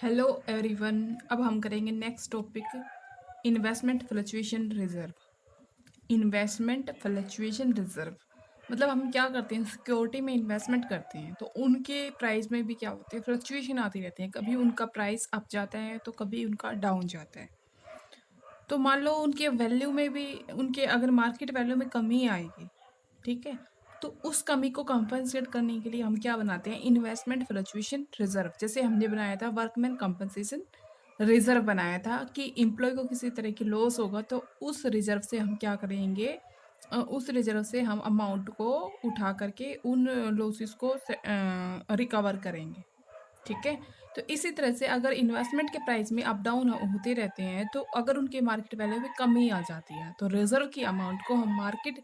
Hello everyone. अब हम करेंगे next topic, investment fluctuation reserve. Investment fluctuation reserve मतलब हम क्या करते हैं, सिक्योरिटी में इन्वेस्टमेंट करते हैं तो उनके प्राइस में भी क्या होती है, फ्लक्चुएशन आती रहती है। कभी उनका प्राइस अप जाता है तो कभी उनका डाउन जाता है। तो मान लो उनके वैल्यू में भी, उनके अगर मार्केट वैल्यू में कमी आएगी, ठीक है, तो उस कमी को कंपनसेट करने के लिए हम क्या बनाते हैं, इन्वेस्टमेंट फ्लक्चुएशन रिजर्व। जैसे हमने बनाया था वर्कमैन कंपनसेशन रिजर्व बनाया था कि एम्प्लॉय को किसी तरह की लॉस होगा तो उस रिजर्व से हम क्या करेंगे, उस रिजर्व से हम अमाउंट को उठा करके उन लॉसेस को रिकवर करेंगे। ठीक है। तो इसी तरह से अगर इन्वेस्टमेंट के प्राइस में अप डाउन होते रहते हैं तो अगर उनके मार्केट वैल्यू में कमी आ जाती है तो रिजर्व की अमाउंट को हम मार्केट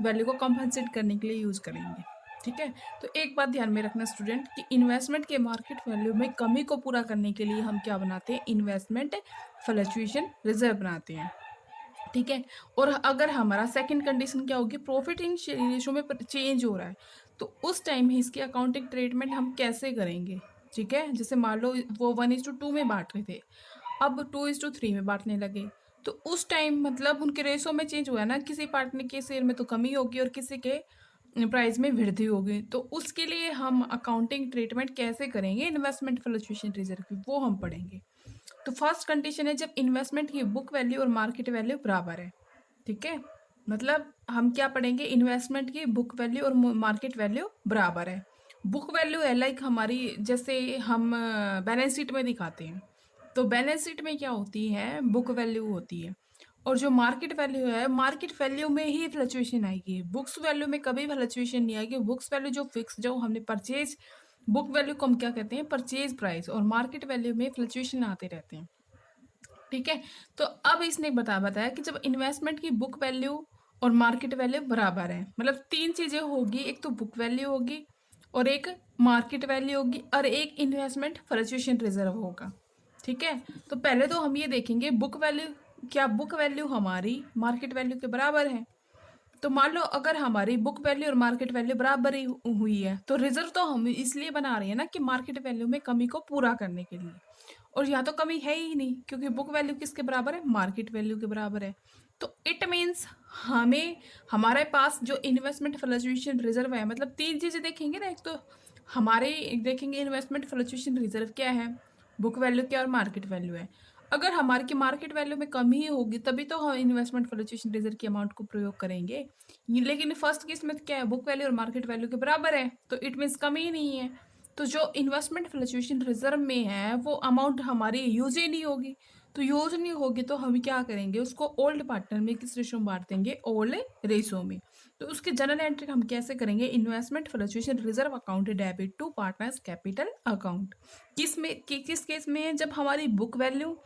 वैल्यू को कंपनसेट करने के लिए यूज करेंगे। ठीक है। तो एक बात ध्यान में रखना स्टूडेंट कि इन्वेस्टमेंट के मार्केट वैल्यू में कमी को पूरा करने के लिए हम क्या बनाते हैं, इन्वेस्टमेंट फ्लक्चुएशन रिजर्व बनाते हैं। ठीक है। और अगर हमारा सेकंड कंडीशन क्या होगी, प्रॉफिट इन रेशियो में चेंज हो रहा है तो उस टाइम ही इसकी अकाउंटिंग ट्रीटमेंट हम कैसे करेंगे। ठीक है। जैसे मान लो वो 1:2 में बांट रहे थे, अब 2:3 में बांटने लगे, तो उस टाइम मतलब उनके रेशो में चेंज हुआ है ना, किसी पार्टनर के शेयर में तो कमी होगी और किसी के प्राइस में वृद्धि होगी। तो उसके लिए हम अकाउंटिंग ट्रीटमेंट कैसे करेंगे इन्वेस्टमेंट फ्लक्चुएशन रिजर्व की, वो हम पढ़ेंगे। तो फर्स्ट कंडीशन है जब इन्वेस्टमेंट की बुक वैल्यू और मार्केट वैल्यू बराबर है। ठीक है। मतलब हम क्या पढ़ेंगे, इन्वेस्टमेंट की बुक वैल्यू और मार्केट वैल्यू बराबर है। बुक वैल्यू है लाइक हमारी, जैसे हम बैलेंस शीट में दिखाते हैं तो बैलेंस शीट में क्या होती है, बुक वैल्यू होती है। और जो मार्केट वैल्यू है, मार्केट वैल्यू में ही फ्लक्चुएशन आएगी, बुक्स वैल्यू में कभी फ्लक्चुएशन नहीं आएगी। बुक्स वैल्यू जो फिक्स, जो हमने परचेज, बुक वैल्यू को हम क्या कहते हैं, परचेज प्राइस, और मार्केट वैल्यू में फ्लक्चुएशन आते रहते हैं। ठीक है। तो अब इसने बताया कि जब इन्वेस्टमेंट की बुक वैल्यू और मार्केट वैल्यू बराबर है, मतलब तीन चीजें होगी, एक तो बुक वैल्यू होगी और एक मार्केट वैल्यू होगी और एक इन्वेस्टमेंट फ्लक्चुएशन रिजर्व होगा। ठीक है। तो पहले तो हम ये देखेंगे बुक वैल्यू, क्या बुक वैल्यू हमारी मार्केट वैल्यू के बराबर है। तो मान लो अगर हमारी बुक वैल्यू और मार्केट वैल्यू बराबर ही हुई है तो रिजर्व तो हम इसलिए बना रहे हैं ना कि मार्केट वैल्यू में कमी को पूरा करने के लिए। और यहाँ तो कमी है ही नहीं क्योंकि बुक वैल्यू किसके बराबर है, मार्केट वैल्यू के बराबर है। तो इट मीन्स हमें, हमारे पास जो इन्वेस्टमेंट फ्लक्चुएशन रिजर्व है, मतलब तीन चीजें देखेंगे ना, एक तो हमारे देखेंगे इन्वेस्टमेंट फ्लक्चुएशन रिजर्व क्या है, बुक वैल्यू क्या और मार्केट वैल्यू है। अगर हमारे की मार्केट वैल्यू में कमी ही होगी तभी तो हम इन्वेस्टमेंट फ्लक्चुएशन रिजर्व की अमाउंट को प्रयोग करेंगे। लेकिन फर्स्ट केस में क्या है, बुक वैल्यू और मार्केट वैल्यू के बराबर है तो इट मीन्स कमी ही नहीं है। तो जो इन्वेस्टमेंट फ्लक्चुएशन रिजर्व में है वो अमाउंट हमारी यूज ही नहीं होगी। तो यूज नहीं होगी तो हम क्या करेंगे, उसको ओल्ड पार्टनर में किस रेशो में बांट देंगे, ओल्ड रेशो में। तो उसके जनरल एंट्री हम कैसे करेंगे, investment fluctuation reserve account debit to partners capital account. किस केस में है, जब हमारी बुक वैल्यू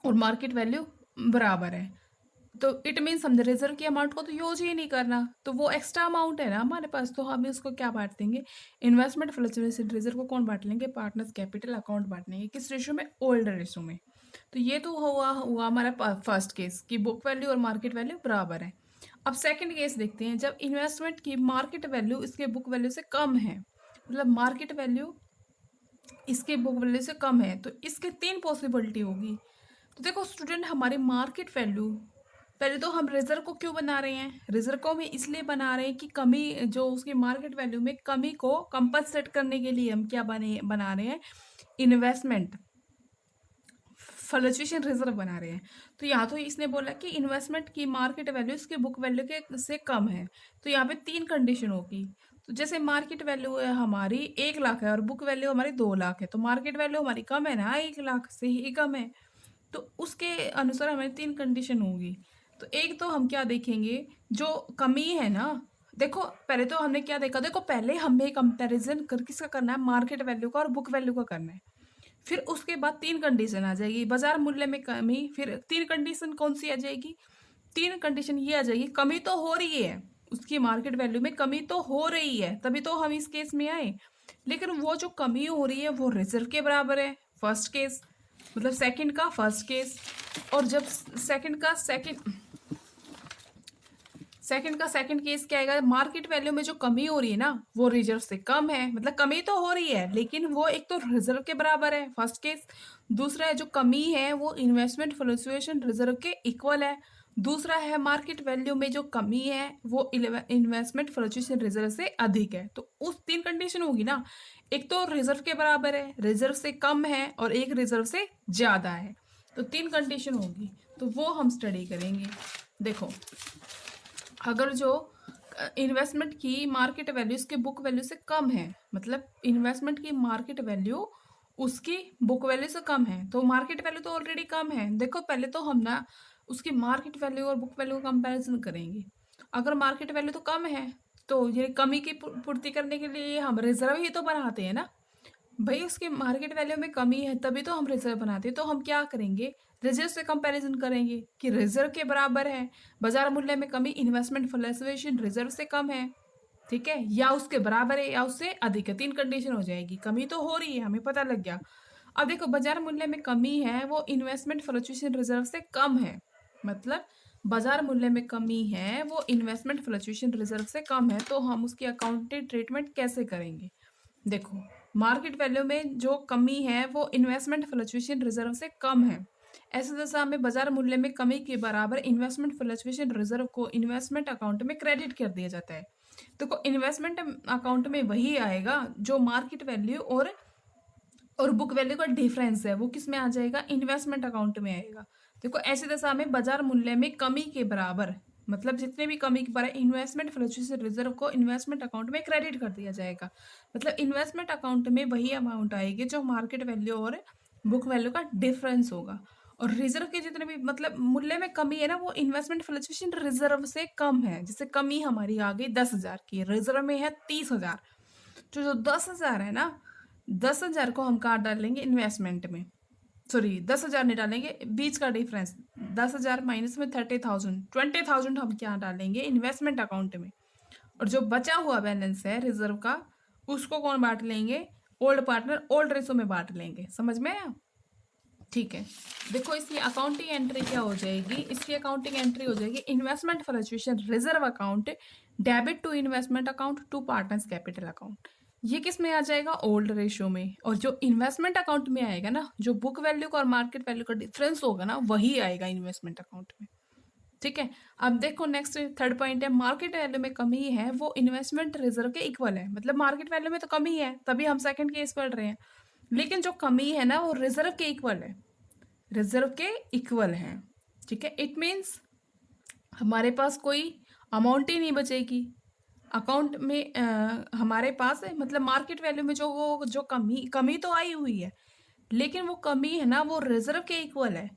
और मार्केट वैल्यू बराबर है। तो इट मीन्स हम रिजर्व की अमाउंट को तो यूज ही नहीं करना, तो वो एक्स्ट्रा अमाउंट है ना हमारे पास, तो हम इसको क्या बांट देंगे, इन्वेस्टमेंट फ्लक्चुएशन रिजर्व को कौन बांट लेंगे, पार्टनर्स कैपिटल अकाउंट बांट लेंगे, किस रेशो में, ओल्ड रेशो में। तो ये तो हुआ हमारा फर्स्ट केस कि बुक वैल्यू और मार्केट वैल्यू बराबर है। अब सेकंड केस देखते हैं, जब इन्वेस्टमेंट की मार्केट वैल्यू इसके बुक वैल्यू से कम है, मतलब मार्केट वैल्यू इसके बुक वैल्यू से कम है, तो इसके तीन पॉसिबिलिटी होगी। तो देखो स्टूडेंट, हमारे मार्केट वैल्यू, पहले तो हम रिजर्व को क्यों बना रहे हैं, रिजर्व को हम इसलिए बना रहे हैं कि कमी, जो उसकी मार्केट वैल्यू में कमी को कंपनसेट करने के लिए हम क्या बना रहे हैं, इन्वेस्टमेंट फ्लक्चुएशन रिजर्व बना रहे हैं। तो यहाँ तो इसने बोला कि इन्वेस्टमेंट की मार्केट वैल्यू इसके बुक वैल्यू के से कम है, तो यहाँ पे तीन कंडीशन होगी। तो जैसे मार्केट वैल्यू है हमारी 1 लाख है और बुक वैल्यू हमारी 2 लाख है, तो मार्केट वैल्यू हमारी कम है ना, 1 लाख से ही कम है। तो उसके अनुसार हमें तीन कंडीशन होगी। तो एक तो हम क्या देखेंगे, जो कमी है ना, देखो पहले तो हमने क्या देखा, देखो पहले हमें कंपैरिजन कर किसका करना है, मार्केट वैल्यू का और बुक वैल्यू का करना है। फिर उसके बाद तीन कंडीशन आ जाएगी, बाजार मूल्य में कमी, फिर तीन कंडीशन कौन सी आ जाएगी, तीन कंडीशन ये आ जाएगी, कमी तो हो रही है, उसकी मार्केट वैल्यू में कमी तो हो रही है तभी तो हम इस केस में आए, लेकिन वो जो कमी हो रही है वो रिजर्व के बराबर है, फर्स्ट केस, मतलब सेकंड का फर्स्ट केस। और जब सेकंड सेकंड का सेकंड केस क्या आएगा, मार्केट वैल्यू में जो कमी हो रही है ना वो रिजर्व से कम है, मतलब कमी तो हो रही है लेकिन वो एक तो रिजर्व के बराबर है, फर्स्ट केस। दूसरा है जो कमी है वो इन्वेस्टमेंट फ्लक्चुएशन रिजर्व के इक्वल है। दूसरा है मार्केट वैल्यू में जो कमी है वो इन्वेस्टमेंट फ्लक्चुएशन रिजर्व से अधिक है। तो उस तीन कंडीशन होगी ना, एक तो रिजर्व के बराबर है, रिजर्व से कम है, और एक रिजर्व से ज्यादा है। तो तीन कंडीशन होगी, तो वो हम स्टडी करेंगे। देखो, अगर जो इन्वेस्टमेंट की मार्केट वैल्यू उसके बुक वैल्यू से कम है, मतलब इन्वेस्टमेंट की मार्केट वैल्यू उसकी बुक वैल्यू से कम है, तो मार्केट वैल्यू तो ऑलरेडी कम है। देखो पहले तो हम ना उसकी मार्केट वैल्यू और बुक वैल्यू का कंपैरिजन करेंगे। अगर मार्केट वैल्यू तो कम है तो ये कमी की पूर्ति करने के लिए हम रिजर्व ही तो बनाते हैं ना भाई। उसकी मार्केट वैल्यू में कमी है तभी तो हम रिजर्व बनाते हैं। तो हम क्या करेंगे, रिजर्व से कंपैरिजन करेंगे कि रिजर्व के बराबर है, बाजार मूल्य में कमी इन्वेस्टमेंट फ्लक्चुएशन रिजर्व से कम है, ठीक है, या उसके बराबर है या उससे अधिक है। तीन कंडीशन हो जाएगी। कमी तो हो रही है, हमें पता लग गया। अब देखो, बाजार मूल्य में कमी है वो इन्वेस्टमेंट फ्लक्चुएशन रिजर्व से कम है, मतलब बाजार मूल्य में कमी है वो इन्वेस्टमेंट फ्लक्चुएशन रिजर्व से कम है। तो हम उसकी अकाउंटेड ट्रीटमेंट कैसे करेंगे, देखो मार्केट वैल्यू में जो कमी है वो इन्वेस्टमेंट फ्लक्चुएशन रिजर्व से कम है। ऐसे दशा में बाजार मूल्य में कमी के बराबर इन्वेस्टमेंट फ्लक्चुएशन रिजर्व को इन्वेस्टमेंट अकाउंट में क्रेडिट कर दिया जाता है। तो इन्वेस्टमेंट अकाउंट में वही आएगा जो मार्केट वैल्यू और बुक वैल्यू का डिफरेंस है, वो किस में आ जाएगा, इन्वेस्टमेंट अकाउंट में आएगा। देखो ऐसी दशा में बाजार मूल्य में कमी के बराबर, मतलब जितने भी कमी के बराबर इन्वेस्टमेंट फ्लक्चुएशन रिजर्व को इन्वेस्टमेंट अकाउंट में क्रेडिट कर दिया जाएगा। मतलब इन्वेस्टमेंट अकाउंट में वही अमाउंट आएगी जो मार्केट वैल्यू और बुक वैल्यू का डिफरेंस होगा। और रिजर्व के जितने भी मतलब मूल्य में कमी है ना वो इन्वेस्टमेंट फ्लक्चुएशन रिजर्व से कम है। जैसे कमी हमारी आ गई 10,000 की, रिजर्व में है 30,000, तो जो 10,000 है ना, 10,000 को हम काट डालेंगे इन्वेस्टमेंट में, सॉरी 10,000 नहीं डालेंगे, बीच का डिफरेंस 10,000 माइनस में 30,000, 20,000 हम क्या डालेंगे इन्वेस्टमेंट अकाउंट में। और जो बचा हुआ बैलेंस है रिजर्व का उसको कौन बांट लेंगे, ओल्ड पार्टनर ओल्ड रेशो में बांट लेंगे। समझ में आया, ठीक है। देखो इसकी अकाउंटिंग एंट्री क्या हो जाएगी, इसकी अकाउंटिंग एंट्री हो जाएगी investment fluctuation reserve account debit to investment account to partners capital account. ये किस में आ जाएगा, ओल्ड रेशियो में। और जो इन्वेस्टमेंट अकाउंट में आएगा ना, जो बुक वैल्यू का और मार्केट वैल्यू का डिफरेंस होगा ना वही आएगा इन्वेस्टमेंट अकाउंट में, ठीक है। अब देखो नेक्स्ट थर्ड पॉइंट है, मार्केट वैल्यू में कमी है वो इन्वेस्टमेंट रिजर्व के इक्वल है। मतलब मार्केट वैल्यू में तो कमी है तभी हम सेकंड केस पढ़ रहे हैं, लेकिन जो कमी है ना वो रिजर्व के इक्वल है, रिजर्व के इक्वल है, ठीक है। इट मीन्स हमारे पास कोई अमाउंट ही नहीं बचेगी अकाउंट में हमारे पास है। मतलब मार्केट वैल्यू में जो कमी तो आई हुई है लेकिन वो कमी है ना वो रिजर्व के इक्वल है,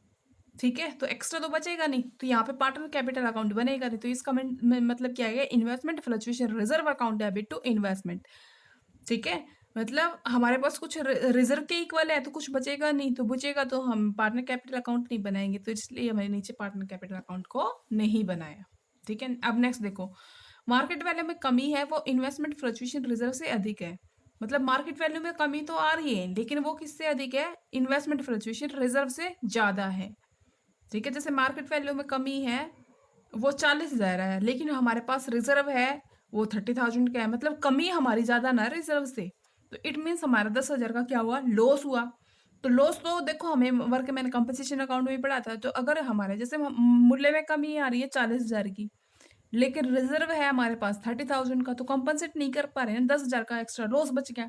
ठीक है। तो एक्स्ट्रा तो बचेगा नहीं, तो यहाँ पे पार्टनर कैपिटल अकाउंट बनेगा नहीं। तो इसका मतलब क्या है, investment fluctuation reserve account debit to investment, ठीक है। मतलब हमारे पास कुछ रिजर्व के इक्वल है तो कुछ बचेगा नहीं, तो बचेगा तो हम पार्टनर कैपिटल अकाउंट नहीं बनाएंगे, तो इसलिए हमारे नीचे पार्टनर कैपिटल अकाउंट को नहीं बनाया, ठीक है। अब नेक्स्ट देखो, मार्केट वैल्यू में कमी है वो इन्वेस्टमेंट फ्लक्चुएशन रिजर्व से अधिक है। मतलब मार्केट वैल्यू में कमी तो आ रही है लेकिन वो किससे अधिक है, इन्वेस्टमेंट फ्लक्चुएशन रिजर्व से ज्यादा है, ठीक है। जैसे मार्केट वैल्यू में कमी है वो 40,000 है लेकिन हमारे पास रिजर्व है वो 30,000 का है, मतलब कमी हमारी ज्यादा ना रिजर्व से। तो इट मीन्स हमारा 10,000 का क्या हुआ, लॉस हुआ। तो लॉस तो देखो हमें वर्क मैंने कंपनसेशन अकाउंट में पढ़ा था। तो अगर हमारे जैसे मूल्य में कमी आ रही है 40,000 की लेकिन रिजर्व है हमारे पास 30,000 का, तो कंपनसेट नहीं कर पा रहे हैं, 10,000 का एक्स्ट्रा लॉस बच गया,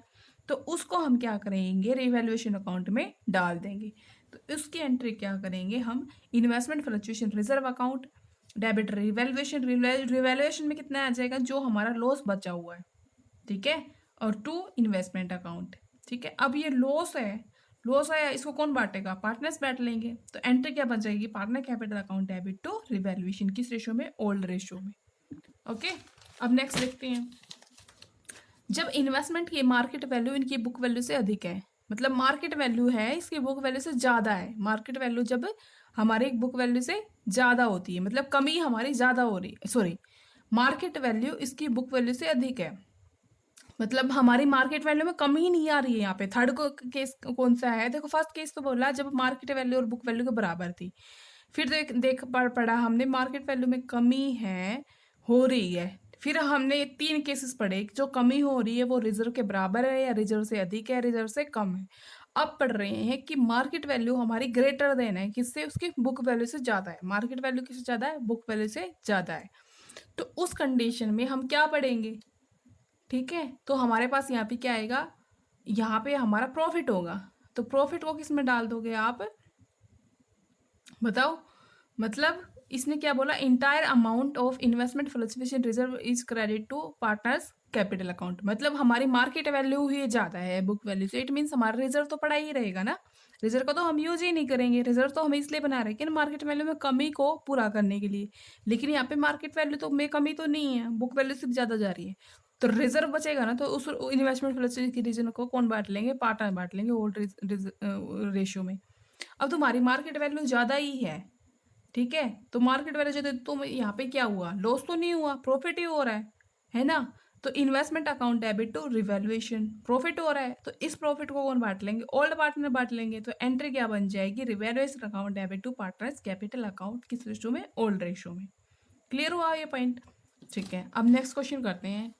तो उसको हम क्या करेंगे, रिवैल्यूएशन अकाउंट में डाल देंगे। तो उसकी एंट्री क्या करेंगे हम, investment fluctuation reserve account debit revaluation, revaluation में कितना आ जाएगा, जो हमारा लॉस बचा हुआ है, ठीक है, और टू इन्वेस्टमेंट अकाउंट, ठीक है। अब ये लॉस है, लॉस आया, इसको कौन बांटेगा, पार्टनर्स बांट लेंगे। तो एंट्री क्या बन जाएगी, partner capital account debit to revaluation, किस रेशो में, ओल्ड रेशो में, ओके। अब नेक्स्ट देखते हैं, जब इन्वेस्टमेंट की मार्केट वैल्यू इनकी बुक वैल्यू से अधिक है, मतलब मार्केट वैल्यू है इसकी बुक वैल्यू से ज्यादा है। मार्केट वैल्यू जब हमारी बुक वैल्यू से ज्यादा होती है, मतलब कमी हमारी ज्यादा हो रही है, सॉरी मार्केट वैल्यू इसकी बुक वैल्यू से अधिक है, मतलब हमारी मार्केट वैल्यू में कमी ही नहीं आ रही है। यहाँ पे थर्ड को केस कौन सा है, देखो फर्स्ट केस तो बोला जब मार्केट वैल्यू और बुक वैल्यू के बराबर थी। फिर देख पढ़ा हमने मार्केट वैल्यू में कमी है हो रही है। फिर हमने ये 3 केसेस पढ़े, जो कमी हो रही है वो रिजर्व के बराबर है या रिजर्व से अधिक है, रिजर्व से कम है। अब पढ़ रहे हैं कि मार्केट वैल्यू हमारी ग्रेटर देन है, किससे? उसकी बुक वैल्यू से ज़्यादा है। मार्केट वैल्यू किससे ज़्यादा है? बुक वैल्यू से ज़्यादा है। तो उस कंडीशन में हम क्या पढ़ेंगे? ठीक है, तो हमारे पास यहाँ पे क्या आएगा? यहाँ पे हमारा प्रॉफिट होगा। तो प्रॉफिट को किस में डाल दोगे आप? बताओ। मतलब इसने क्या बोला? Entire amount of investment fluctuation reserve is credit to partners capital account. मतलब हमारी मार्केट वैल्यू ही ज़्यादा है बुक वैल्यू से। इट मीन्स हमारा रिजर्व तो पड़ा ही रहेगा ना। रिजर्व का तो हम यूज ही नहीं करेंगे। रिजर्व तो हम इसलिए बना रहे हैं कि मार्केट वैल्यू में कमी को पूरा करने के लिए। लेकिन यहाँ पे मार्केट वैल्यू तो में कमी तो नहीं है, बुक वैल्यू से ज़्यादा जा रही है। तो रिजर्व बचेगा ना, तो उस इन्वेस्टमेंट फ्लक्चुएशन की रीजन को कौन बांट लेंगे? पार्टनर बांट लेंगे ओल्ड रेशियो में। अब तुम्हारी मार्केट वैल्यू ज़्यादा ही है, ठीक है, तो मार्केट वैल्यू जो तो यहाँ पे क्या हुआ? लॉस तो नहीं हुआ, प्रॉफिट ही हो रहा है ना। तो investment account debit to revaluation, profit हो रहा है, तो इस प्रॉफिट को कौन बांट लेंगे? ओल्ड पार्टनर बांट लेंगे। तो एंट्री क्या बन जाएगी? Revaluation account debit to partners capital account, किस रेशो में? ओल्ड रेशो में। क्लियर हुआ ये पॉइंट? ठीक है, अब नेक्स्ट क्वेश्चन करते हैं।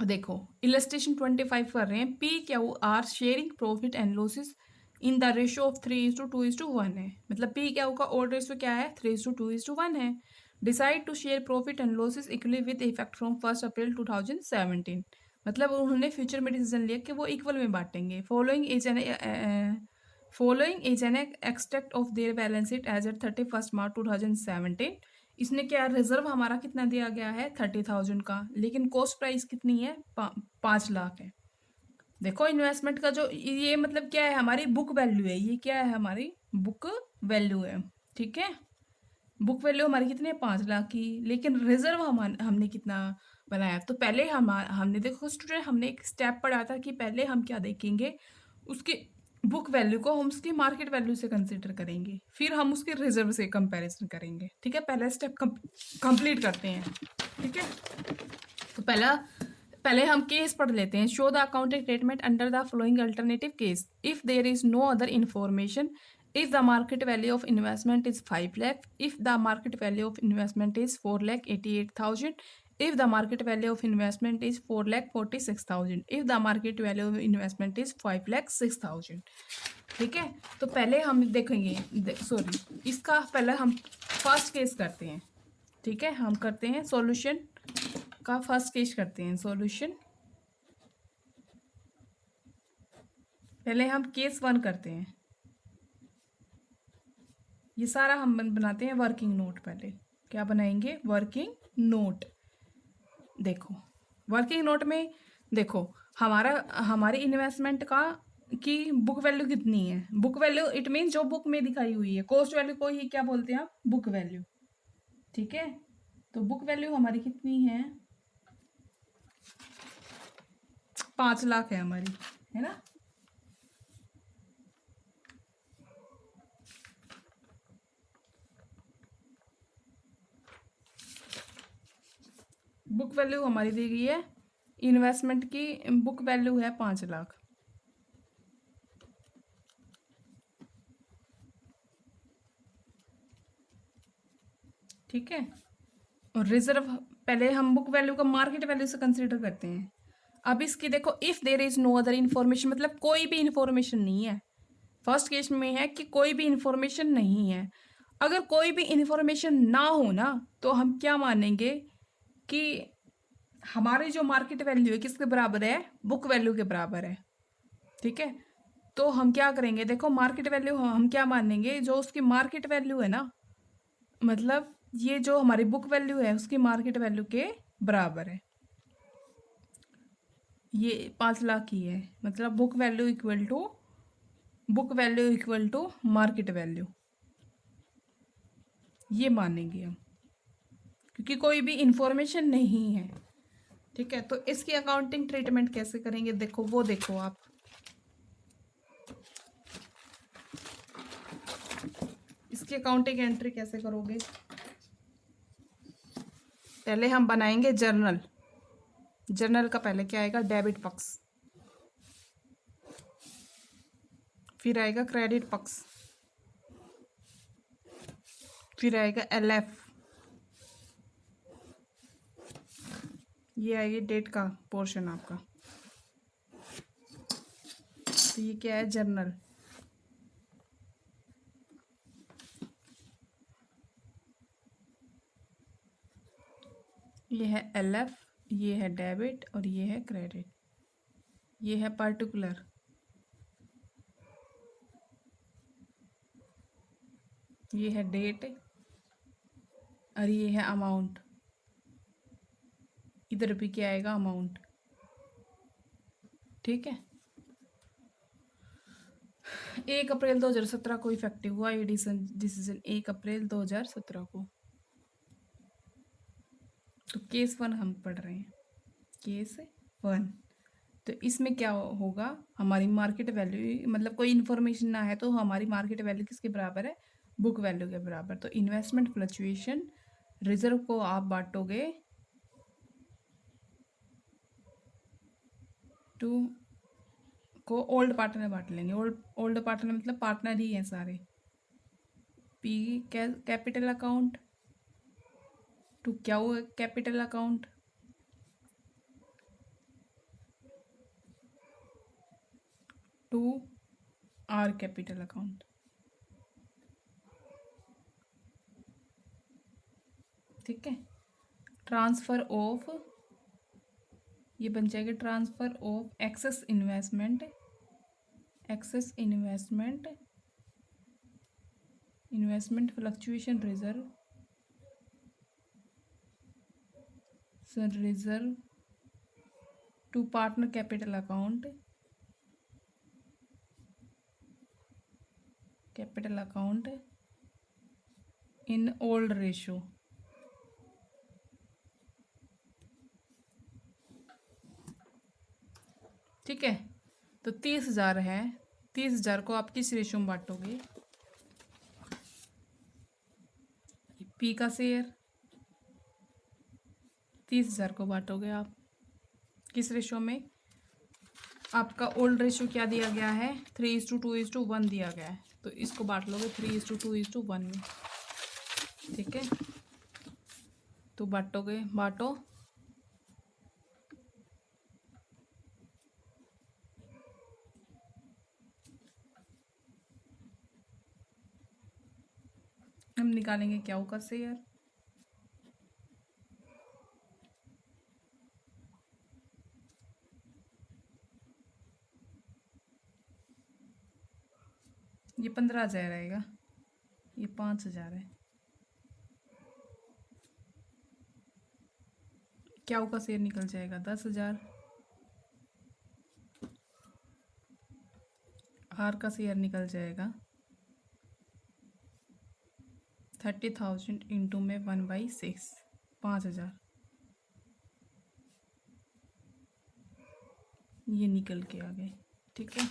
देखो इलस्ट्रेशन 25 कर रहे हैं। P Q R sharing profit and losses in the ratio of 3:2:1 है। मतलब पी क्यू का ओल्ड रेशियो क्या है? 3:2:1 है। Decide to share profit and losses equally with effect from 1 April 2017। मतलब उन्होंने फ्यूचर में डिसीजन लिया कि वो इक्वल में बांटेंगे। Following is an extract of their balance sheet as at 31 March 2017। इसने क्या, रिजर्व हमारा कितना दिया गया है? 30,000 का, लेकिन कॉस्ट प्राइस कितनी है? 5 लाख है। देखो इन्वेस्टमेंट का जो ये मतलब क्या है? हमारी बुक वैल्यू है। ये क्या है? हमारी बुक वैल्यू है। ठीक है, बुक वैल्यू हमारी कितनी है? 5 लाख की। लेकिन रिजर्व हमने कितना बनाया? तो पहले हमने देखो स्टूडेंट, हमने एक स्टेप पढ़ा था कि पहले हम क्या देखेंगे? उसकी बुक वैल्यू को हम उसकी मार्केट वैल्यू से कंसिडर करेंगे, फिर हम उसके रिजर्व से कंपैरिजन करेंगे। ठीक है, पहला स्टेप कंप्लीट करते हैं। ठीक है, तो पहले हम केस पढ़ लेते हैं। Show the accounting statement under the following alternative case if there is no other information. If the market value of investment is 5 lakh, if the market value of investment is 4,88,000, if the market value of investment is 4,46,000, if the market value of investment is 5,06,000। ठीक है, तो पहले हम देखेंगे sorry इसका पहले हम first case करते हैं। ठीक है, हम करते हैं सॉल्यूशन का फर्स्ट केस करते हैं। सॉल्यूशन पहले हम केस 1 करते हैं। ये सारा हम बनाते हैं वर्किंग नोट। पहले क्या बनाएंगे? Working note. देखो वर्किंग नोट में देखो हमारी इन्वेस्टमेंट का की बुक वैल्यू कितनी है? बुक वैल्यू इट मीन जो बुक में दिखाई हुई है। कॉस्ट वैल्यू को ही क्या बोलते हैं आप? Book value. ठीक है, तो बुक वैल्यू हमारी कितनी है? 5 लाख है हमारी, है ना। बुक वैल्यू हमारी दी गई है, इन्वेस्टमेंट की बुक वैल्यू है 5 लाख। ठीक है, और रिजर्व पहले हम बुक वैल्यू को मार्केट वैल्यू से कंसीडर करते हैं। अब इसकी देखो, if there is no other information, मतलब कोई भी इन्फॉर्मेशन नहीं है। फर्स्ट केस में है कि कोई भी इन्फॉर्मेशन नहीं है। अगर कोई भी इन्फॉर्मेशन ना हो ना, तो हम क्या मानेंगे कि हमारी जो मार्केट वैल्यू है किसके बराबर है? बुक वैल्यू के बराबर है। ठीक है, तो हम क्या करेंगे? देखो मार्केट वैल्यू हम क्या मानेंगे? जो उसकी मार्केट वैल्यू है ना, मतलब ये जो हमारी बुक वैल्यू है उसकी मार्केट वैल्यू के बराबर है। ये 5 लाख की है, मतलब book value equal to market value, ये मानेंगे हम, क्योंकि कोई भी इंफॉर्मेशन नहीं है। ठीक है, तो इसकी अकाउंटिंग ट्रीटमेंट कैसे करेंगे? देखो वो देखो आप, इसकी अकाउंटिंग एंट्री कैसे करोगे? पहले हम बनाएंगे जर्नल। जर्नल का पहले क्या आएगा? डेबिट पक्ष, फिर आएगा क्रेडिट पक्ष, फिर आएगा LF, ये आएगी डेट का पोर्शन आपका। तो ये क्या है, जर्नल। ये है LF, ये है डेबिट और ये है क्रेडिट। ये है पर्टिकुलर, ये है डेट और ये है अमाउंट। इधर भी क्या आएगा, अमाउंट। ठीक है। 1 अप्रैल 2017 को इफेक्टिव हुआ ये डिसीजन, 1 अप्रैल 2017 को। तो केस 1 हम पढ़ रहे हैं, केस 1। तो इसमें क्या होगा, हमारी मार्केट वैल्यू, मतलब कोई इन्फॉर्मेशन ना है तो हमारी मार्केट वैल्यू किसके बराबर है, बुक वैल्यू के बराबर। तो इन्वेस्टमेंट फ्लक्चुएशन रिजर्व को आप बांटोगे टू को ओल्ड पार्टनर में बांट लेंगे। ओल्ड पार्टनर मतलब पार्टनर ही हैं सारे। P capital account to Q capital account, to R capital account. ठीक है। ट्रांसफर ऑफ, ये बन जाएगा transfer of excess investment, investment fluctuation reserve to partner capital account, in old ratio. ठीक है। तो 30,000 है, 30,000 को आप किस रेशो में बांटोगे, पी का शेयर 30,000 को बांटोगे आप किस रेशो में, आपका ओल्ड रेशो क्या दिया गया है, 3:2:1 दिया गया है। तो इसको बांट लोगे 3:2:1 में। ठीक है। तो बांटोगे, बांटो। हम निकालेंगे क्या होगा शेयर, ये 15,000 आएगा, ये 5,000 है। क्या का शेयर निकल जाएगा 10,000, आर का शेयर निकल जाएगा 30,000 इंटू में 1/6, 5,000। ये निकल के आ गए। ठीक है।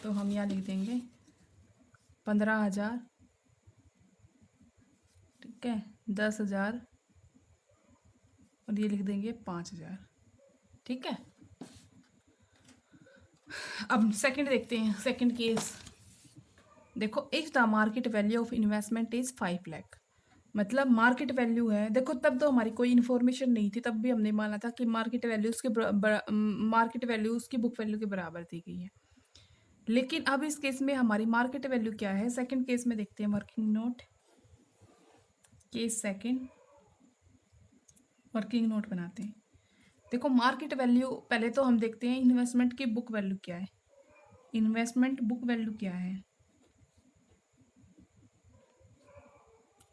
तो हम यहाँ लिख देंगे 15,000, ठीक है, 10,000 और ये लिख देंगे 5,000। ठीक है। अब सेकंड देखते हैं, सेकंड केस देखो। If the market value of investment is 5 lakh, मतलब मार्केट वैल्यू है, देखो तब तो हमारी कोई इन्फॉर्मेशन नहीं थी, तब भी हमने माना था कि मार्केट वैल्यू उसकी बुक वैल्यू के बराबर दी गई है। लेकिन अब इस केस में हमारी मार्केट वैल्यू क्या है, सेकंड केस में देखते हैं, working note, case second, working note बनाते हैं। देखो मार्केट वैल्यू, पहले तो हम देखते हैं इन्वेस्टमेंट की बुक वैल्यू क्या है। इन्वेस्टमेंट बुक वैल्यू क्या है,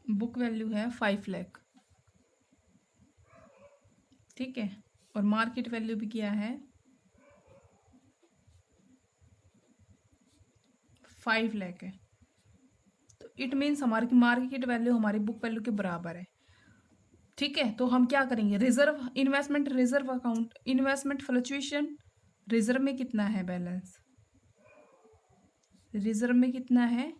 बुक वैल्यू है 5 लाख। ठीक है। और मार्केट वैल्यू भी क्या है 5 लाख है। तो इट मीन्स हमारी मार्केट वैल्यू हमारी बुक वैल्यू के बराबर है। ठीक है। तो हम क्या करेंगे, reserve investment reserve account, investment fluctuation reserve में कितना है बैलेंस, रिजर्व में कितना है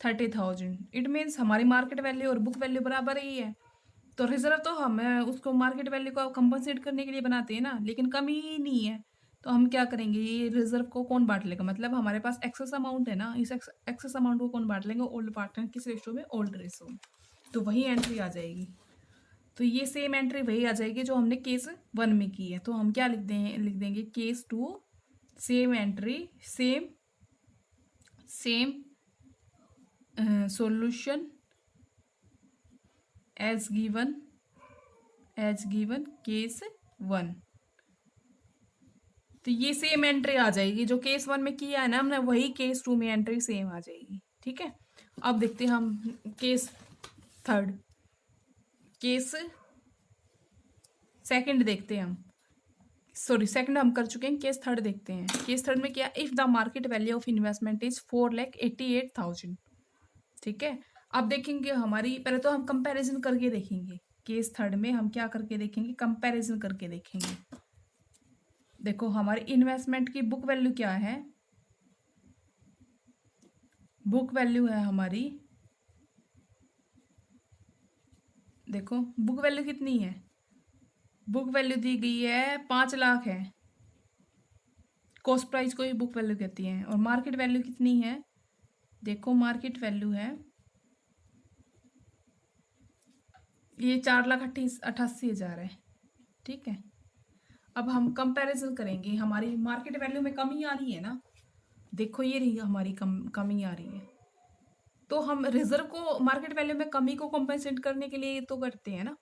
30,000। इट मीन्स हमारी मार्केट वैल्यू और बुक वैल्यू बराबर ही है। तो रिजर्व तो हम उसको मार्केट वैल्यू को कंपनसेट करने के लिए बनाते हैं ना, लेकिन कमी ही नहीं है। तो हम क्या करेंगे, ये रिजर्व को कौन बांट लेगा, मतलब हमारे पास एक्सेस अमाउंट है ना, इस एक्सेस अमाउंट को कौन बांट लेंगे, ओल्ड पार्टनर किस रेशो में, ओल्ड रेशो में। तो वही एंट्री आ जाएगी। तो ये सेम एंट्री वही आ जाएगी जो हमने केस 1 में की है। तो हम क्या लिख देंगे case 2 same entry same solution as given case 1। तो ये सेम एंट्री आ जाएगी जो केस 1 में किया है ना हमने, वही केस 2 में एंट्री सेम आ जाएगी। ठीक है, अब देखते हैं हम केस सेकंड देखते हैं हम। सॉरी, सेकंड हम कर चुके हैं, केस थर्ड देखते हैं। केस थर्ड में क्या, if the market value of investment is 4,88,000। ठीक है, अब देखेंगे हमारी, पहले तो हम कंपैरिजन करके देखेंगे। केस थर्ड में हम क्या करके देखेंगे, कंपैरिजन करके देखेंगे। देखो हमारी इन्वेस्टमेंट की बुक वैल्यू क्या है, बुक वैल्यू है हमारी, देखो बुक वैल्यू कितनी है, बुक वैल्यू दी गई है 5 लाख है, कॉस्ट प्राइस को ही बुक वैल्यू कहती है। और मार्केट वैल्यू कितनी है, देखो मार्केट वैल्यू है ये 4,88,000 है। ठीक है, अब हम कंपैरिजन करेंगे, हमारी मार्केट वैल्यू में कमी आ रही है ना, देखो ये रही हमारी कमी आ रही है। तो हम रिजर्व को मार्केट वैल्यू में कमी को कॉम्पेंसेट करने के लिए तो करते हैं ना।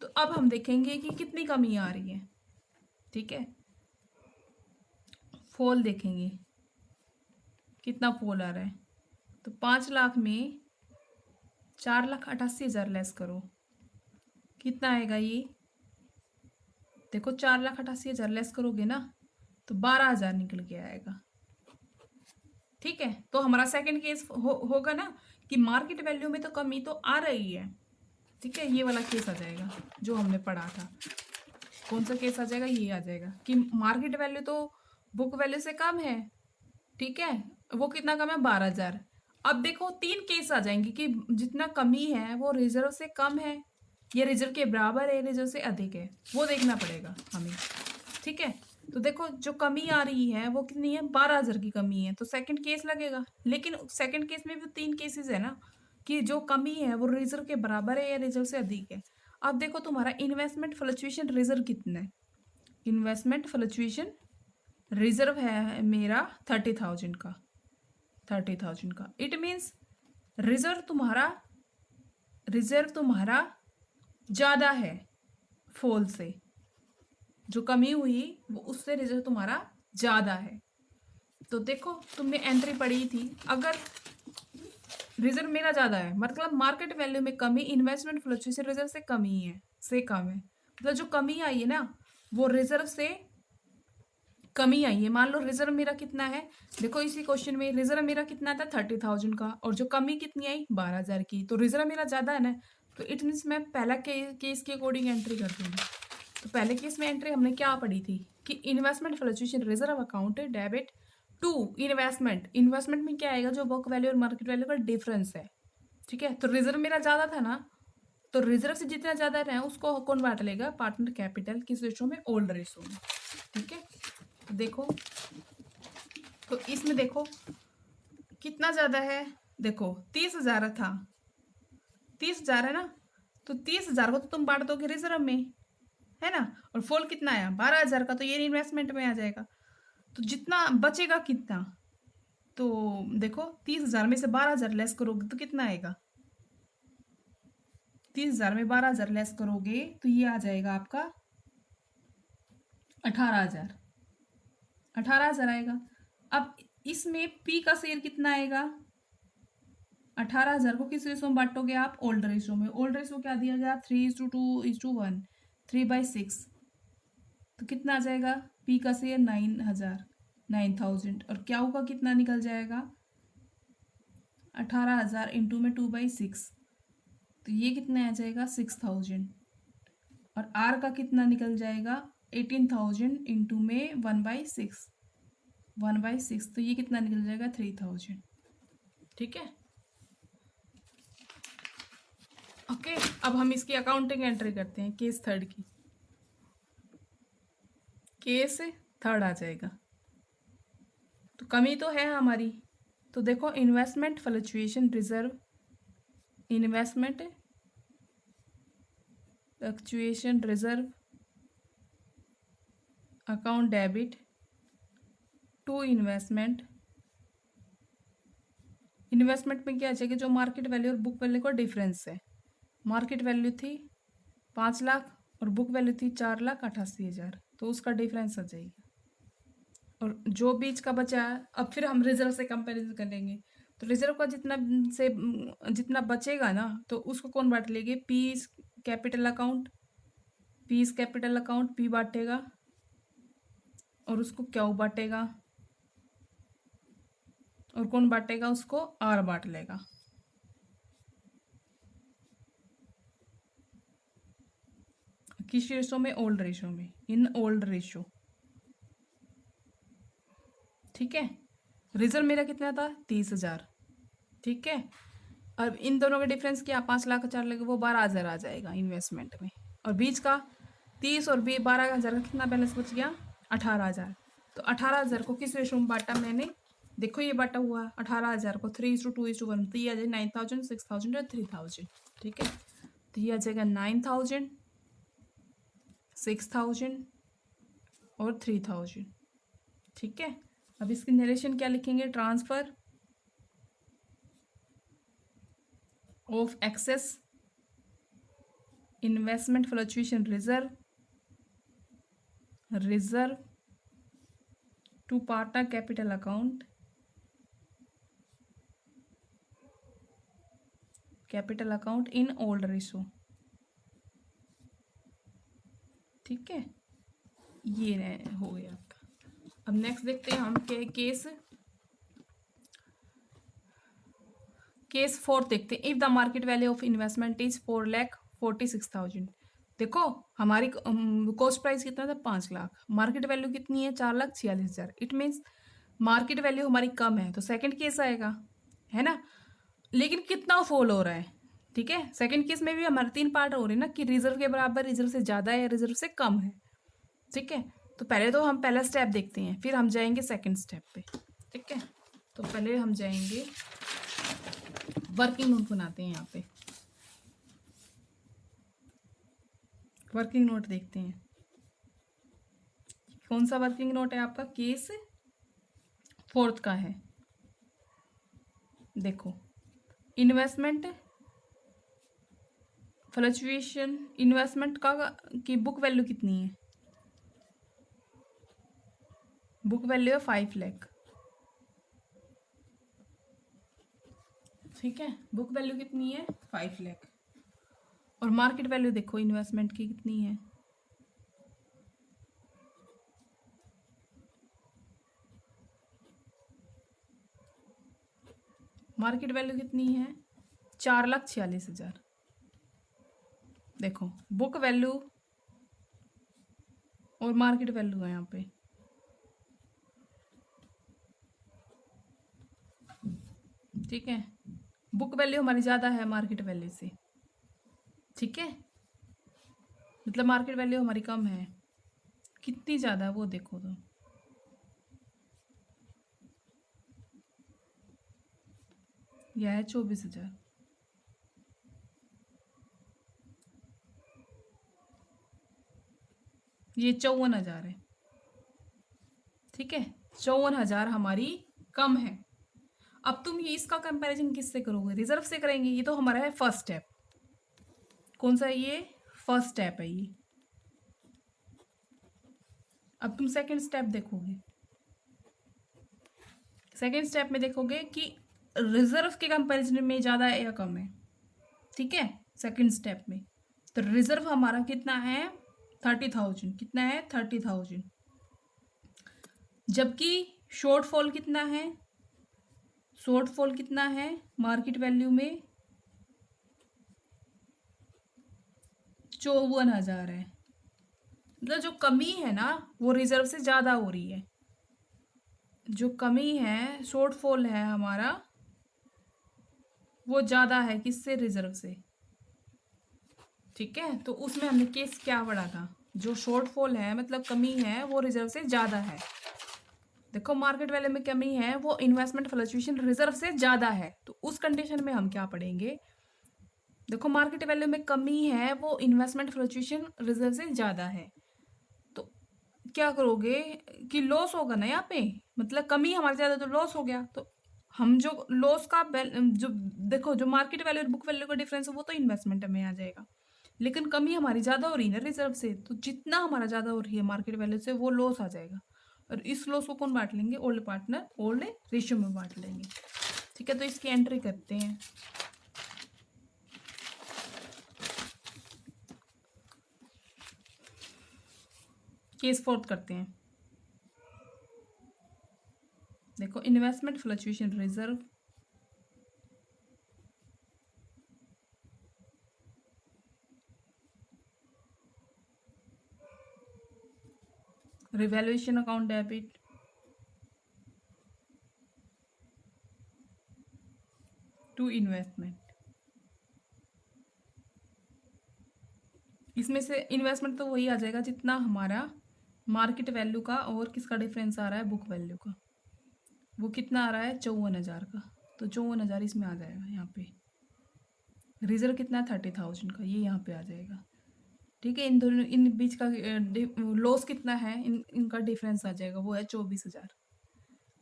तो अब हम देखेंगे कि कितनी कमी आ रही है। ठीक है, फॉल देखेंगे कितना फॉल आ रहा है। तो 5 लाख में 4,88,000 लेस करो, कितना आएगा ये, देखो 4,88,000 लेस करोगे ना तो 12,000 निकल के आएगा। ठीक है, तो हमारा सेकंड केस होगा ना कि मार्केट वैल्यू में तो कमी तो आ रही है। ठीक है, ये वाला केस आ जाएगा जो हमने पढ़ा था। कौन सा केस आ जाएगा, ये आ जाएगा कि मार्केट वैल्यू तो बुक वैल्यू से कम है। ठीक है, वो कितना कम है, 12,000। अब देखो 3 केस आ जाएंगे कि जितना कमी है वो रिजर्व से कम है, ये रिजर्व के बराबर है, रिजर्व से अधिक है, वो देखना पड़ेगा हमें। ठीक है, तो देखो जो कमी आ रही है वो कितनी है, 12,000 की कमी है, तो सेकंड केस लगेगा। लेकिन सेकंड केस में भी 3 केसेस है ना कि जो कमी है वो रिजर्व के बराबर है या रिजर्व से अधिक है। अब देखो तुम्हारा इन्वेस्टमेंट फ्लक्चुएशन रिजर्व कितना है, इन्वेस्टमेंट फ्लक्चुएशन रिजर्व है मेरा 30,000 का, 30,000 का। इट मीन्स रिजर्व तुम्हारा ज़्यादा है फॉल से, जो कमी हुई वो उससे रिजर्व तुम्हारा ज़्यादा है। तो देखो तुमने एंट्री पढ़ी थी, अगर रिजर्व मेरा ज़्यादा है मतलब मार्केट वैल्यू में कमी, इन्वेस्टमेंट फ्लक्चुएशन रिजर्व से कमी है, से कम है, मतलब जो कमी आई है ना वो रिजर्व से कमी आई है। मान लो रिजर्व मेरा कितना है, देखो इसी क्वेश्चन में रिजर्व मेरा कितना था 30,000 का, और जो कमी कितनी आई 12,000 की, तो रिजर्व मेरा ज़्यादा है ना, तो इट मीन्स मैं पहला केस के अकॉर्डिंग एंट्री कर दूंगी। तो पहले केस में एंट्री हमने क्या पढ़ी थी कि investment fluctuation reserve account debit to investment में क्या आएगा, जो बुक वैल्यू और मार्केट वैल्यू का डिफरेंस है। ठीक है, तो रिजर्व मेरा ज़्यादा था ना, तो रिजर्व से जितना ज़्यादा रहे उसको कौन बांट लेगा, पार्टनर कैपिटल, किस रेशो में, ओल्ड रेशो में। ठीक है, तो देखो, तो इसमें देखो कितना ज़्यादा है, देखो 30,000 था, 30,000 है ना, तो 30,000 को तो तुम बांट दोगे रिजर्व में, है ना, और फॉल कितना आया 12,000 का, तो ये इन्वेस्टमेंट में आ जाएगा। तो जितना बचेगा कितना, तो देखो 30,000 में से 12,000 लेस करोगे तो कितना आएगा, 30,000 में 12,000 लेस करोगे तो ये आ जाएगा आपका 18,000, 18,000 आएगा। अब इसमें पी का शेयर कितना आएगा, 18,000 को किस रेशो में बांटोगे आप, ओल्ड रेशो में। ओल्ड रेशो क्या दिया गया, 3:2:1, 3/6, तो कितना आ जाएगा, पी का शेयर 9,000 और क्या का कितना निकल जाएगा 18,000 इंटू में 2/6, तो ये कितना आ जाएगा 6,000, और आर का कितना निकल जाएगा 18,000 इंटू में 1/6, तो ये कितना निकल जाएगा 3,000। ठीक है, ओके, अब हम इसकी अकाउंटिंग एंट्री करते हैं केस थर्ड की। केस थर्ड आ जाएगा, तो कमी तो है हमारी, तो देखो investment fluctuation reserve, investment fluctuation reserve account debit to investment. Investment में क्या चाहिए, जो मार्केट वैल्यू और बुक वैल्यू का डिफरेंस है। मार्केट वैल्यू थी 5 लाख और बुक वैल्यू थी 4,88,000, तो उसका डिफरेंस आ जाएगा। और जो बीच का बचा है, अब फिर हम रिजर्व से कंपैरिजन करेंगे, तो रिजर्व का जितना बचेगा ना, तो उसको कौन बांट लेंगे, पी कैपिटल अकाउंट पी बांटेगा और उसको क्यू बांटेगा, और कौन बांटेगा उसको, आर बांट लेगा। किस रेशो में, ओल्ड रेशो में, इन ओल्ड रेशो। ठीक है, रिजर्व मेरा कितना था 30,000। ठीक है, अब इन दोनों का डिफरेंस क्या, 5 लाख 4 लाख, वो 12,000 आ जाएगा इन्वेस्टमेंट में। और बीच का 30 और 12,000 का कितना बैलेंस बच गया, 18,000। तो 18,000 को किस रेशो में बांटा मैंने, देखो ये बांटा हुआ 18,000 को 3:2:1, तो ये आ जाएगा 9,000, 6,000 और 3,000। ठीक है, तो ये आ जाएगा 9,000, 6,000 और 3,000। ठीक है, अब इसकी नरेशन क्या लिखेंगे, transfer of excess investment fluctuation reserve to partner capital account in old ratio. ठीक है, ये हो गया आपका। अब नेक्स्ट देखते हैं हम केस 4 देखते हैं। If the market value of investment is 4,46,000। देखो हमारी कॉस्ट प्राइस कितना था, 5 लाख, मार्केट वैल्यू कितनी है, 4,46,000। इट मीन्स मार्केट वैल्यू हमारी कम है, तो सेकंड केस आएगा, है ना। लेकिन कितना फॉल हो रहा है, ठीक है, सेकंड केस में भी हमारे 3 पार्ट हो रहे हैं ना, कि रिजर्व के बराबर, रिजर्व से ज़्यादा है, रिजर्व से कम है। ठीक है, तो पहले तो हम पहला स्टेप देखते हैं, फिर हम जाएंगे सेकंड स्टेप पे। ठीक है, तो पहले हम जाएंगे, वर्किंग नोट बनाते हैं। यहाँ पे वर्किंग नोट देखते हैं, कौन सा वर्किंग नोट है आपका, केस 4 का है। देखो, इन्वेस्टमेंट फ्लक्चुएशन, इन्वेस्टमेंट का की बुक वैल्यू कितनी है, बुक वैल्यू है 5 लाख। ठीक है, बुक वैल्यू कितनी है, 5 लाख। और मार्केट वैल्यू देखो इन्वेस्टमेंट की कितनी है, मार्केट वैल्यू कितनी है, 4,46,000। देखो बुक वैल्यू और मार्केट वैल्यू है यहाँ पे। ठीक है, बुक वैल्यू हमारी ज़्यादा है मार्केट वैल्यू से। ठीक है, मतलब मार्केट वैल्यू हमारी कम है, कितनी ज़्यादा है वो देखो, तो यह है 24,000। ये 54,000 है। ठीक है, 54,000 हमारी कम है। अब तुम ये इसका कंपैरिजन किससे करोगे, रिजर्व से करेंगे। ये तो हमारा है फर्स्ट स्टेप, कौन सा है ये, फर्स्ट स्टेप है ये। अब तुम सेकंड स्टेप देखोगे, सेकंड स्टेप में देखोगे कि रिजर्व के कंपैरिजन में ज़्यादा है या कम है। ठीक है, सेकंड स्टेप में तो रिजर्व हमारा कितना है, 30,000, कितना है 30,000, जबकि शॉर्टफॉल कितना है, शॉर्टफॉल कितना है मार्केट वैल्यू में, 54,000 है। मतलब जो कमी है ना वो रिजर्व से ज़्यादा हो रही है, जो कमी है शॉर्टफॉल है हमारा वो ज़्यादा है किससे, रिजर्व से। ठीक है, तो उसमें हमने केस क्या पढ़ा था, जो शॉर्टफॉल है मतलब कमी है वो रिजर्व से ज़्यादा है। देखो मार्केट वैल्यू में कमी है, वो इन्वेस्टमेंट फ्लक्चुएशन रिजर्व से ज़्यादा है, तो उस कंडीशन में हम क्या पढ़ेंगे, देखो मार्केट वैल्यू में कमी है वो इन्वेस्टमेंट फ्लक्चुएशन रिजर्व से ज़्यादा है, तो क्या करोगे कि लॉस होगा ना यहाँ पे, मतलब कमी हमारे ज़्यादा तो लॉस हो गया, तो हम जो लॉस का जो देखो जो मार्केट वैल्यू और बुक वैल्यू का डिफरेंस है वो तो इन्वेस्टमेंट में आ जाएगा, लेकिन कमी हमारी ज़्यादा हो रही है ना रिजर्व से, तो जितना हमारा ज़्यादा हो रही है मार्केट वैल्यू से वो लॉस आ जाएगा, और इस लॉस को कौन बांट लेंगे, ओल्ड पार्टनर ओल्ड रेशियो में बांट लेंगे। ठीक है, तो इसकी एंट्री करते हैं। केस फोर्थ करते हैं। देखो investment fluctuation reserve revaluation account debit to investment, इसमें से इन्वेस्टमेंट तो वही आ जाएगा जितना हमारा मार्केट वैल्यू का और किसका डिफरेंस आ रहा है, बुक वैल्यू का, वो कितना आ रहा है 54,000 का, तो 54,000 इसमें आ जाएगा। यहाँ पे रिजर्व कितना है 30,000 का, ये यहाँ पे आ जाएगा। ठीक है, इन दोनों इन बीच का लॉस कितना है, इनका डिफरेंस आ जाएगा, वो है 24,000।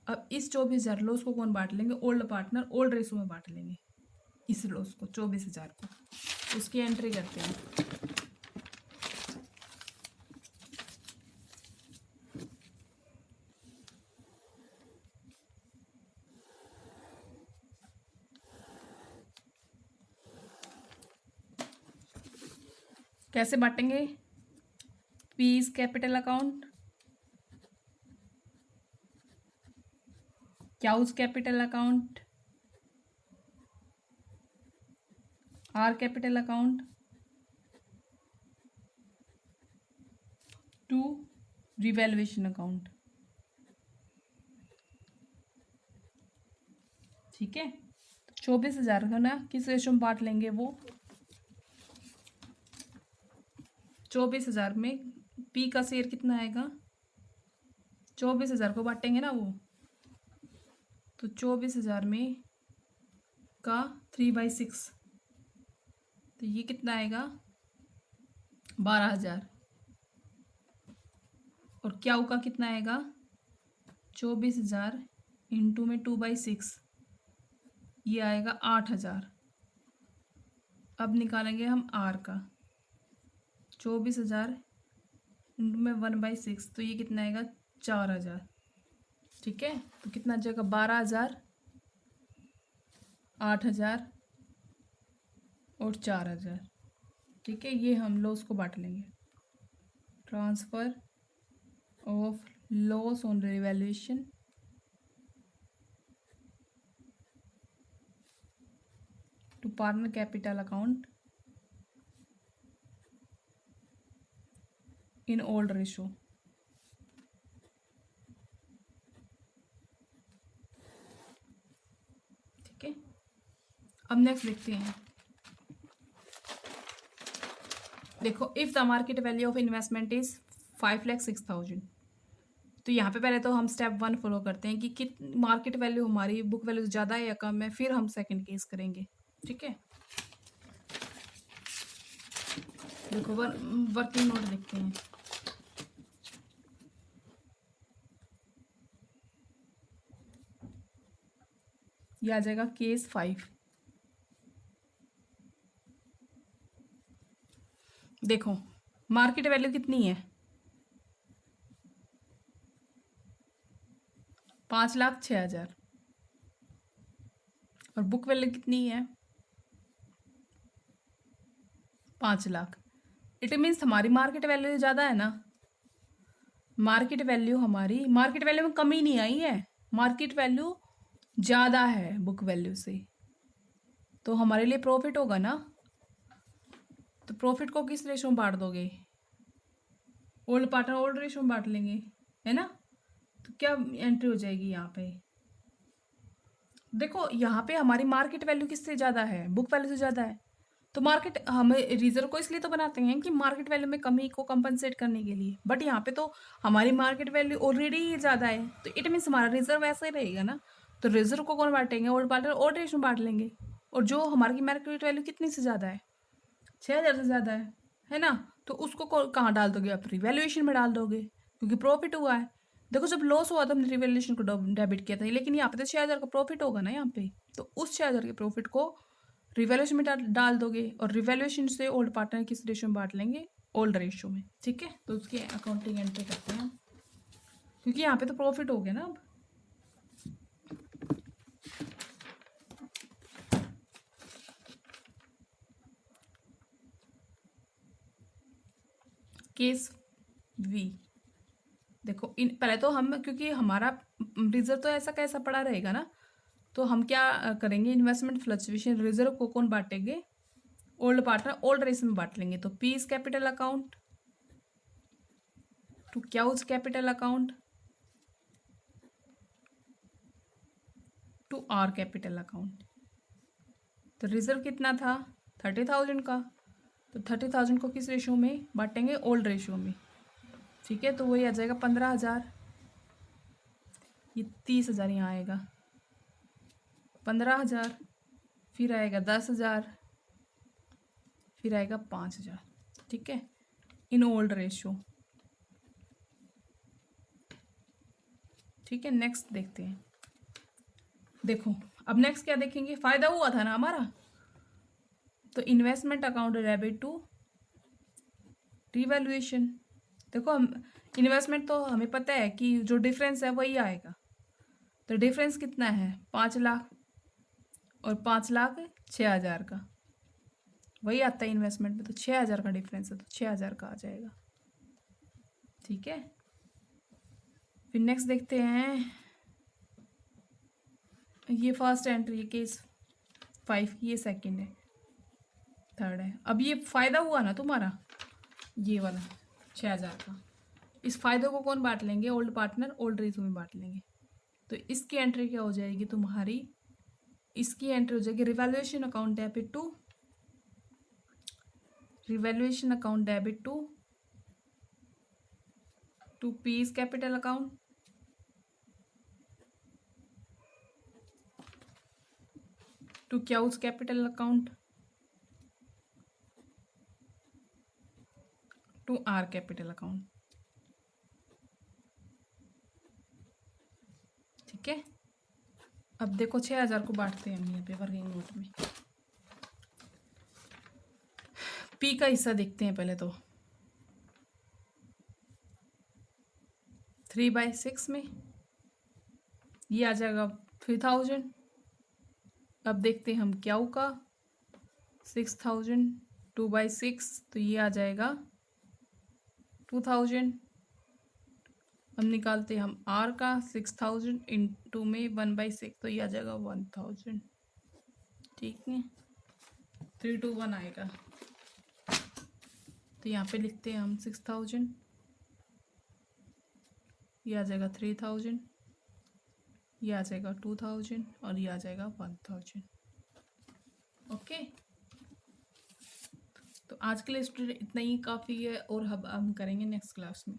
अब इस 24,000 लॉस को कौन बांट लेंगे, ओल्ड पार्टनर ओल्ड रेशो में बांट लेंगे इस लॉस को 24,000 को, उसकी एंट्री करते हैं। कैसे बांटेंगे, P's capital account, Q's capital account, R capital account to revaluation account. ठीक है, 24,000 का ना किस रेशो में बांट लेंगे, वो 24,000 में पी का शेयर कितना आएगा, 24,000 को बांटेंगे ना वो, तो 24,000 में का 3/6, तो ये कितना आएगा 12,000, और क्याऊ का कितना आएगा 24,000 इंटू में 2/6, ये आएगा 8,000। अब निकालेंगे हम आर का, 24,000 इंटू में 1/6, तो ये कितना आएगा 4,000। ठीक है, तो कितना आ जाएगा 12,000, 8,000 और 4,000। ठीक है, ये हम लॉस को बांट लेंगे, transfer of loss on revaluation to partner capital account in old ratio. ठीक है, अब नेक्स्ट देखते हैं। देखो if the market value of investment is 5,06,000, तो यहाँ पे पहले तो हम स्टेप 1 फॉलो करते हैं कि मार्केट वैल्यू हमारी बुक वैल्यू से ज़्यादा है या कम है, फिर हम सेकंड केस करेंगे। ठीक है, देखो वर्किंग नोट देखते हैं। ये आ जाएगा केस 5। देखो मार्केट वैल्यू कितनी है 5,06,000, और बुक वैल्यू कितनी है 5 लाख। इट मीन्स हमारी मार्केट वैल्यू ज़्यादा है ना, मार्केट वैल्यू हमारी, मार्केट वैल्यू में कमी नहीं आई है, मार्केट वैल्यू ज़्यादा है बुक वैल्यू से, तो हमारे लिए प्रॉफिट होगा ना, तो प्रॉफिट को किस रेशो में बांट दोगे, ओल्ड पार्टनर ओल्ड रेशो में बांट लेंगे, है ना। तो क्या एंट्री हो जाएगी यहाँ पे, देखो यहाँ पे हमारी मार्केट वैल्यू किससे ज़्यादा है, बुक वैल्यू से ज़्यादा है, तो मार्केट हमें रिजर्व को इसलिए तो बनाते हैं कि मार्केट वैल्यू में कमी को कंपनसेट करने के लिए, बट यहाँ पे तो हमारी मार्केट वैल्यू ऑलरेडी ही ज़्यादा है, तो इट मीन्स हमारा रिजर्व ऐसा ही रहेगा ना, तो रिजर्व को कौन बांटेंगे, ओल्ड पार्टनर ओल्ड रेशो में बांट लेंगे। और जो हमारी मार्केट वैल्यू कितनी से ज़्यादा है, 6,000 से ज़्यादा है ना, तो उसको कहाँ डाल दोगे आप, रिवैल्यूएशन में डाल दोगे, क्योंकि प्रॉफिट हुआ है। देखो जब लॉस हुआ तो हमने रिवैल्यूएशन को डेबिट किया था, लेकिन यहाँ पे तो 6,000 का प्रॉफिट होगा ना यहाँ पे, तो उस 6,000 के प्रॉफिट को रिवैल्यूएशन में डाल दोगे, और रिवैल्यूएशन से ओल्ड पार्टनर किस रेशियो में बांट लेंगे, ओल्ड रेशियो में। ठीक है, तो उसकी अकाउंटिंग एंट्री करते हैं, क्योंकि यहाँ पे तो प्रॉफिट हो गया ना अब। केस वी, देखो इन पहले तो हम, क्योंकि हमारा रिजर्व तो ऐसा कैसा पड़ा रहेगा ना, तो हम क्या करेंगे, इन्वेस्टमेंट फ्लक्चुएशन रिजर्व को कौन बांटेंगे, ओल्ड पार्टनर ओल्ड रेशियो में बांट लेंगे। तो P's capital account to Q's capital account to R capital account. तो रिजर्व कितना था, 30,000 का, तो 30,000 को किस रेशियो में बांटेंगे, ओल्ड रेशियो में। ठीक है, तो वही आ जाएगा 15,000, ये 30,000 यहाँ आएगा, 15,000, फिर आएगा 10,000, फिर आएगा 5,000। ठीक है, इन ओल्ड रेशियो। ठीक है, नेक्स्ट देखते हैं। देखो अब नेक्स्ट क्या देखेंगे, फायदा हुआ था ना हमारा, तो investment account debit to revaluation. देखो हम इन्वेस्टमेंट तो हमें पता है कि जो डिफरेंस है वही आएगा, तो डिफरेंस कितना है, 5 लाख और 5,06,000 का, वही आता है इन्वेस्टमेंट में, तो 6,000 का डिफरेंस है, तो 6,000 का आ जाएगा। ठीक है, फिर नेक्स्ट देखते हैं, ये फर्स्ट एंट्री केस 5, ये सेकंड है, थर्ड है। अब ये फायदा हुआ ना तुम्हारा, ये वाला 6,000 का, इस फायदे को कौन बांट लेंगे, ओल्ड पार्टनर ओल्ड रेशियो में बांट लेंगे। तो इसकी एंट्री क्या हो जाएगी तुम्हारी, इसकी एंट्री हो जाएगी revaluation account debit to, revaluation account debit to P's capital account to Q's capital account to R capital account. ठीक है, अब देखो 6,000 को बांटते हैं हम यहाँ पे वर्किंग नोट में। पी का हिस्सा देखते हैं पहले तो, 3/6 में ये आ जाएगा 3,000। अब देखते हैं हम क्यू का, 6,000, 2/6, तो ये आ जाएगा 2,000। अब निकालते हैं हम आर का, 6,000 इंटू में 1/6, तो ये आ जाएगा 1,000। ठीक है, 321 आएगा, तो यहाँ पे लिखते हैं हम 6,000, ये आ जाएगा 3,000, ये आ जाएगा 2,000, और ये आ जाएगा 1,000। ओके, तो आज के लिए स्टूडेंट इतना ही काफ़ी है, और हम करेंगे नेक्स्ट क्लास में।